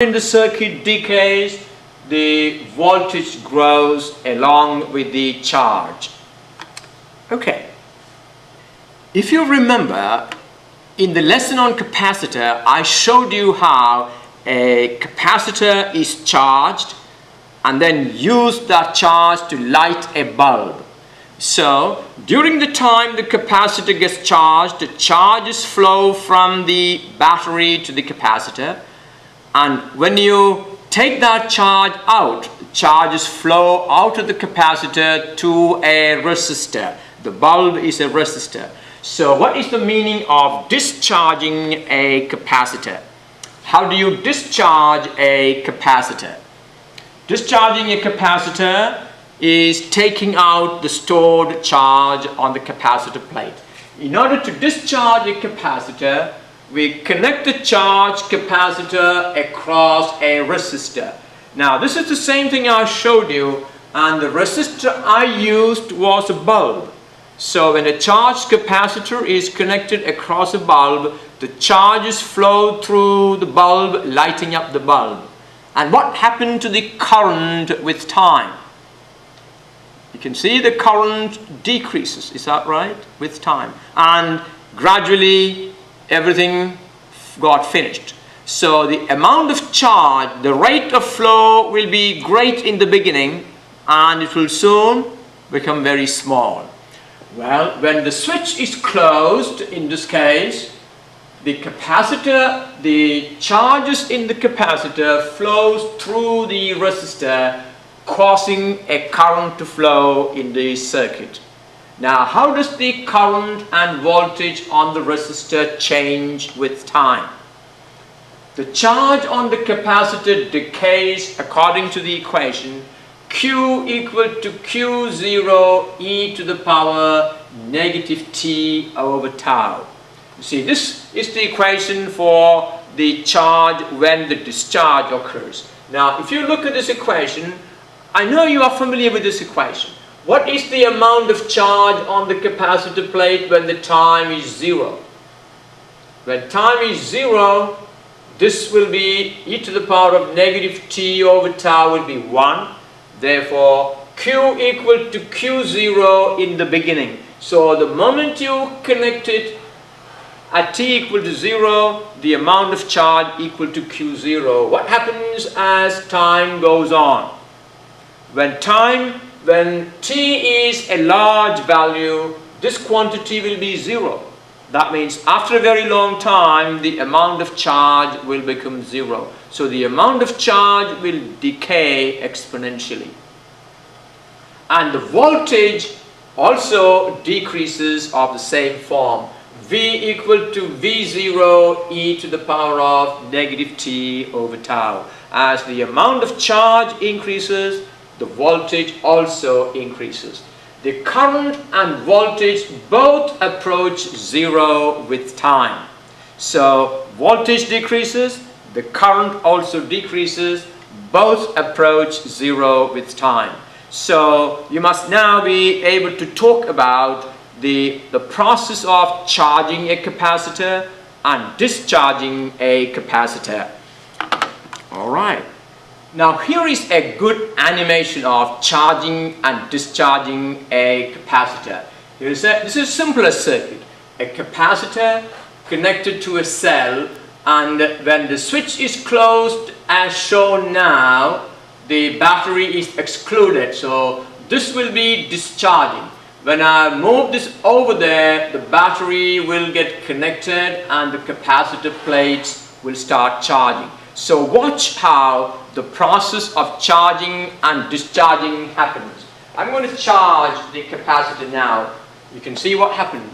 In the circuit decays, the voltage grows along with the charge. Okay. If you remember, in the lesson on capacitor, I showed you how a capacitor is charged and then use that charge to light a bulb. So, during the time the capacitor gets charged, the charges flow from the battery to the capacitor. And when you take that charge out, charges flow out of the capacitor to a resistor. The bulb is a resistor. So what is the meaning of discharging a capacitor? How do you discharge a capacitor? Discharging a capacitor is taking out the stored charge on the capacitor plate. In order to discharge a capacitor, we connect the charged capacitor across a resistor. Now this is the same thing I showed you, and the resistor I used was a bulb. So when a charged capacitor is connected across a bulb, the charges flow through the bulb, lighting up the bulb. And what happened to the current with time? You can see the current decreases, is that right? With time. And gradually everything got finished. So the amount of charge, the rate of flow will be great in the beginning and it will soon become very small. Well, when the switch is closed, in this case, the capacitor, the charges in the capacitor flows through the resistor, causing a current to flow in the circuit. Now, how does the current and voltage on the resistor change with time? The charge on the capacitor decays according to the equation Q equal to Q0 e to the power negative t over tau. You see, this is the equation for the charge when the discharge occurs. Now, if you look at this equation, I know you are familiar with this equation. What is the amount of charge on the capacitor plate when the time is 0? When time is 0, this will be e to the power of negative t over tau will be 1. Therefore, Q equal to Q0 in the beginning. So the moment you connect it at t equal to 0, the amount of charge equal to Q0. What happens as time goes on? When t is a large value, this quantity will be 0. That means after a very long time, the amount of charge will become 0. So the amount of charge will decay exponentially. And the voltage also decreases of the same form. V equal to V0 e to the power of negative t over tau. As the amount of charge increases, the voltage also increases. The current and voltage both approach 0 with time. So voltage decreases, the current also decreases, both approach 0 with time. So you must now be able to talk about the process of charging a capacitor and discharging a capacitor. All right. Now here is a good animation of charging and discharging a capacitor. This is a simpler circuit. A capacitor connected to a cell, and when the switch is closed as shown now, the battery is excluded. So this will be discharging. When I move this over there, the battery will get connected and the capacitor plates will start charging. So watch how the process of charging and discharging happens. I'm going to charge the capacitor now. You can see what happened.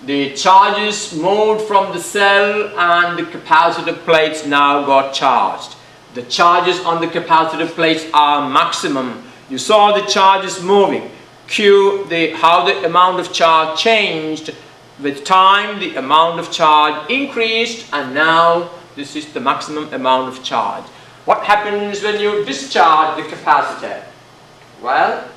The charges moved from the cell and the capacitor plates now got charged. The charges on the capacitor plates are maximum. You saw the charges moving. How the amount of charge changed. With time, the amount of charge increased, and now this is the maximum amount of charge. What happens when you discharge the capacitor? Well,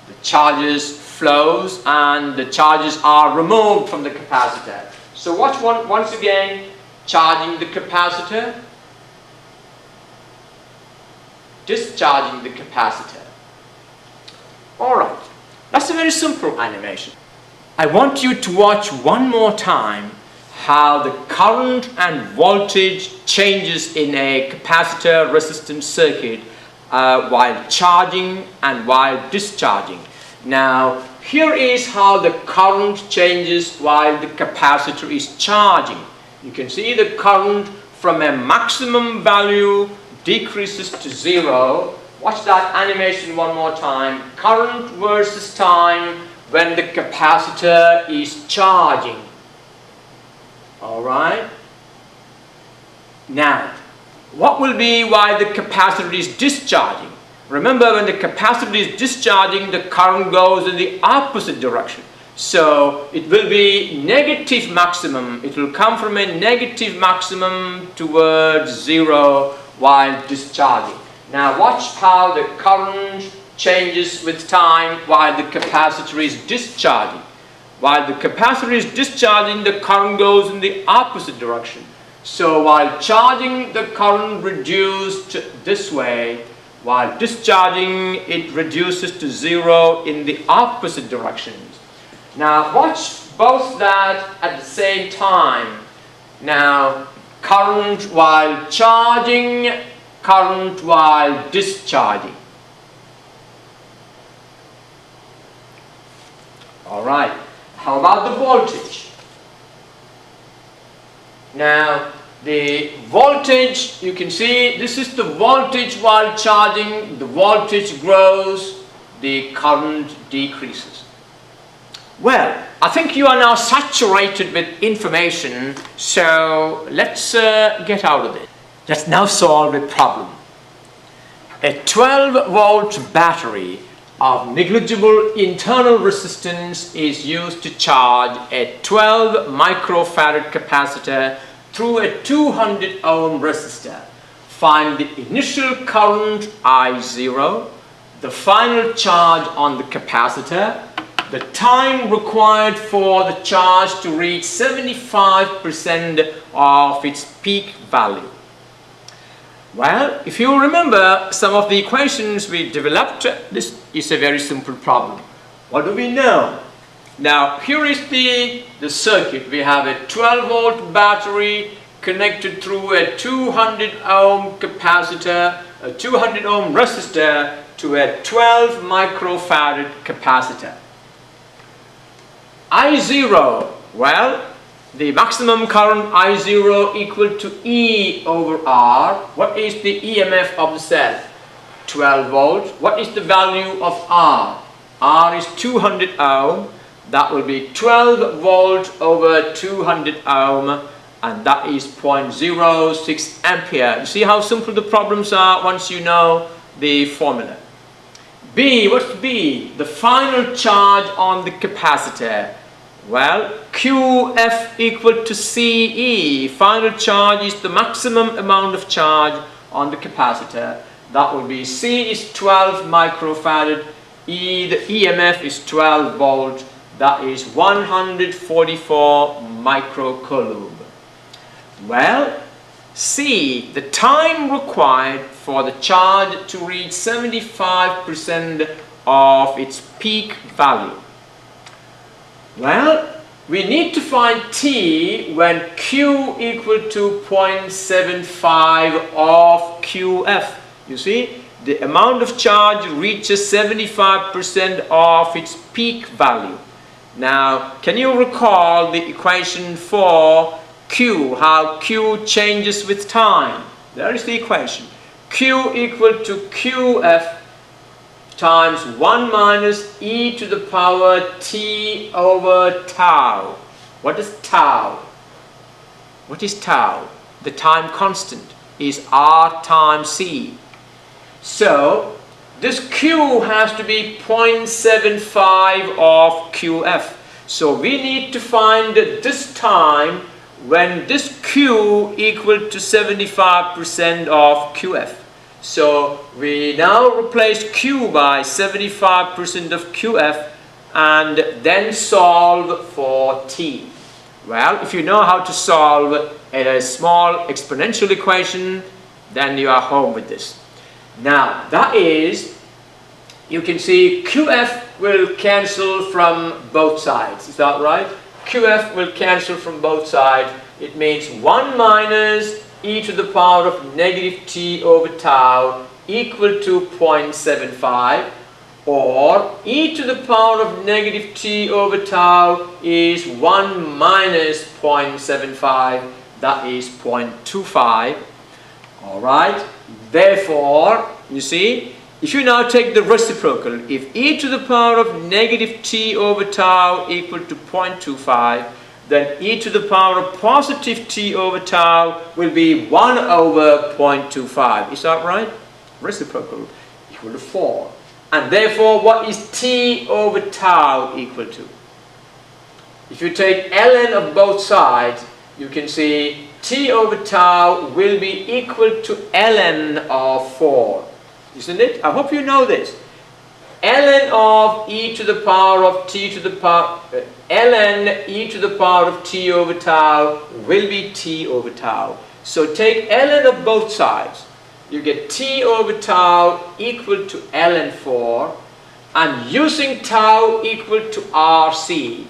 the charges flows and the charges are removed from the capacitor. So watch once again, charging the capacitor. discharging the capacitor. Alright, that's a very simple animation. I want you to watch one more time how the current and voltage changes in a capacitor resistance circuit while charging and while discharging. Now, here is how the current changes while the capacitor is charging. You can see the current from a maximum value decreases to 0. Watch that animation one more time. Current versus time when the capacitor is charging. Alright. Now, what will be while the capacitor is discharging? Remember, when the capacitor is discharging, the current goes in the opposite direction. So, it will be negative maximum. It will come from a negative maximum towards 0 while discharging. Now, watch how the current changes with time while the capacitor is discharging. While the capacitor is discharging, the current goes in the opposite direction. So, while charging, the current reduced this way. While discharging, it reduces to 0 in the opposite directions. Now, watch both that at the same time. Now, current while charging, current while discharging. Alright, how about the voltage? Now, the voltage, you can see this is the voltage while charging. The voltage grows, the current decreases. Well, I think you are now saturated with information, so let's get out of it. Let's now solve a problem. A 12-volt battery of negligible internal resistance is used to charge a 12 microfarad capacitor through a 200 ohm resistor. Find the initial current I0, the final charge on the capacitor, the time required for the charge to reach 75% of its peak value. Well, if you remember some of the equations we developed, this is a very simple problem. What do we know? Now, here is the circuit. We have a 12-volt battery connected through a 200 ohm capacitor, a 200 ohm resistor to a 12 microfarad capacitor. I0, well, the maximum current I0 equal to E over R. What is the EMF of the cell? 12 volts. What is the value of R? R is 200 ohm. That will be 12 volt over 200 ohm, and that is 0.06 ampere. You see how simple the problems are once you know the formula. B, what's B? The final charge on the capacitor. Well, QF equal to CE. Final charge is the maximum amount of charge on the capacitor. That will be C is 12 microfarad, E, the EMF is 12 volt. That is 144 microcoulomb. Well, C, the time required for the charge to reach 75% of its peak value. Well, we need to find T when Q equal to 0.75 of QF. You see, the amount of charge reaches 75% of its peak value. Now, can you recall the equation for Q, how Q changes with time? There is the equation. Q equal to QF times 1 minus e to the power t over tau. What is tau? What is tau? The time constant is R times C. So, this Q has to be 0.75 of QF. So, we need to find this time when this Q equal to 75% of QF. So, we now replace Q by 75% of QF and then solve for T. Well, if you know how to solve a small exponential equation, then you are home with this. Now that is, you can see QF will cancel from both sides. Is that right? QF will cancel from both sides. It means 1 minus e to the power of negative t over tau equal to 0.75, or e to the power of negative t over tau is 1 minus 0.75, that is 0.25. Alright, therefore, you see, if you now take the reciprocal, if e to the power of negative t over tau equal to 0.25, then e to the power of positive t over tau will be 1 over 0.25. Is that right? Reciprocal equal to 4. And therefore, what is t over tau equal to? If you take ln of both sides, you can see t over tau will be equal to ln of 4. Isn't it? I hope you know this. Ln of e to the power of t to the power ln e to the power of t over tau will be t over tau. So take ln of both sides. You get t over tau equal to ln 4, and using tau equal to rc,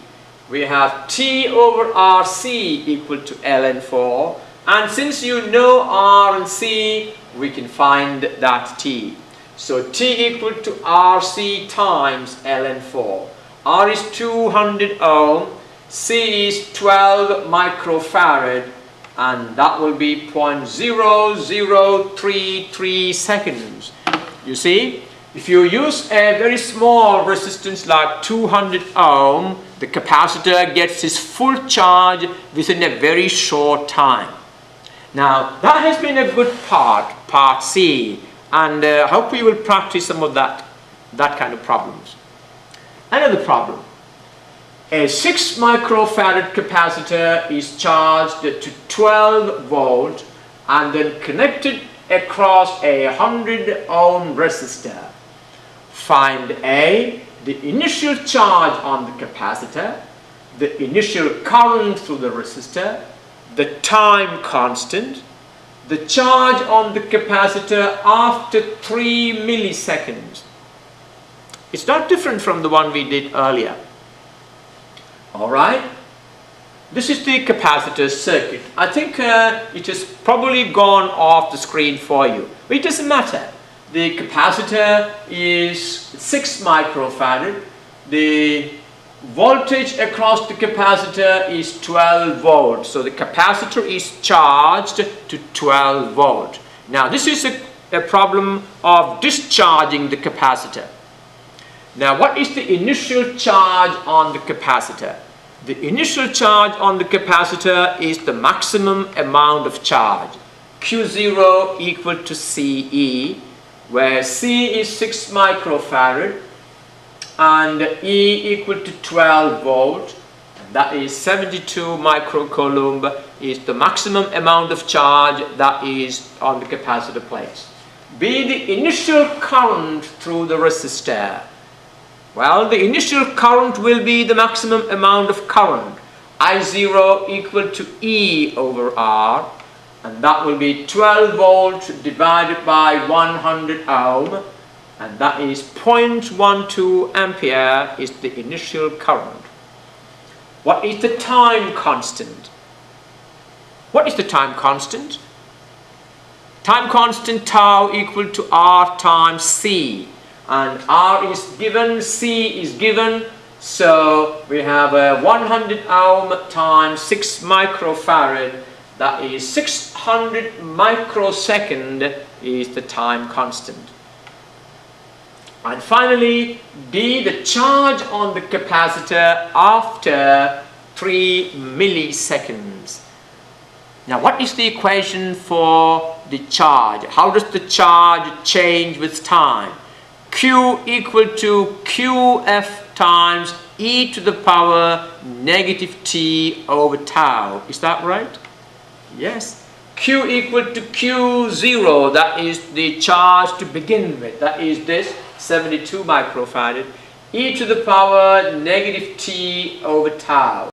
we have t over rc equal to ln 4, and since you know r and c, we can find that t. So t equal to rc times ln 4. R is 200 ohm, c is 12 microfarad, and that will be 0.0033 seconds. You see, if you use a very small resistance like 200 ohm, the capacitor gets its full charge within a very short time. Now, that has been a good part C, and I hope we will practice some of that kind of problems. Another problem. A 6 microfarad capacitor is charged to 12 volt and then connected across a 100 ohm resistor. Find A, the initial charge on the capacitor, the initial current through the resistor, the time constant, the charge on the capacitor after 3 milliseconds. It's not different from the one we did earlier. Alright, this is the capacitor circuit. I think it has probably gone off the screen for you, but it doesn't matter. The capacitor is 6 microfarad. The voltage across the capacitor is 12 volts. So the capacitor is charged to 12 volt. Now this is a problem of discharging the capacitor. Now, what is the initial charge on the capacitor? The initial charge on the capacitor is the maximum amount of charge. Q0 equal to CE, where C is 6 microfarad and E equal to 12 volt. That is 72 microcoulomb is the maximum amount of charge that is on the capacitor plate. B, the initial current through the resistor. Well, the initial current will be the maximum amount of current. I0 equal to E over R, and that will be 12 volts divided by 100 ohm, and that is 0.12 ampere is the initial current. What is the time constant? What is the time constant? Time constant tau equal to R times C. And R is given, C is given, so we have a 100 ohm times 6 microfarad, that is 600 microsecond is the time constant. And finally, D, the charge on the capacitor after 3 milliseconds. Now, what is the equation for the charge? How does the charge change with time? Q equal to QF times e to the power negative t over tau. Is that right? Yes. Q equal to Q0, that is the charge to begin with. That is this 72 microfarad. E to the power negative t over tau.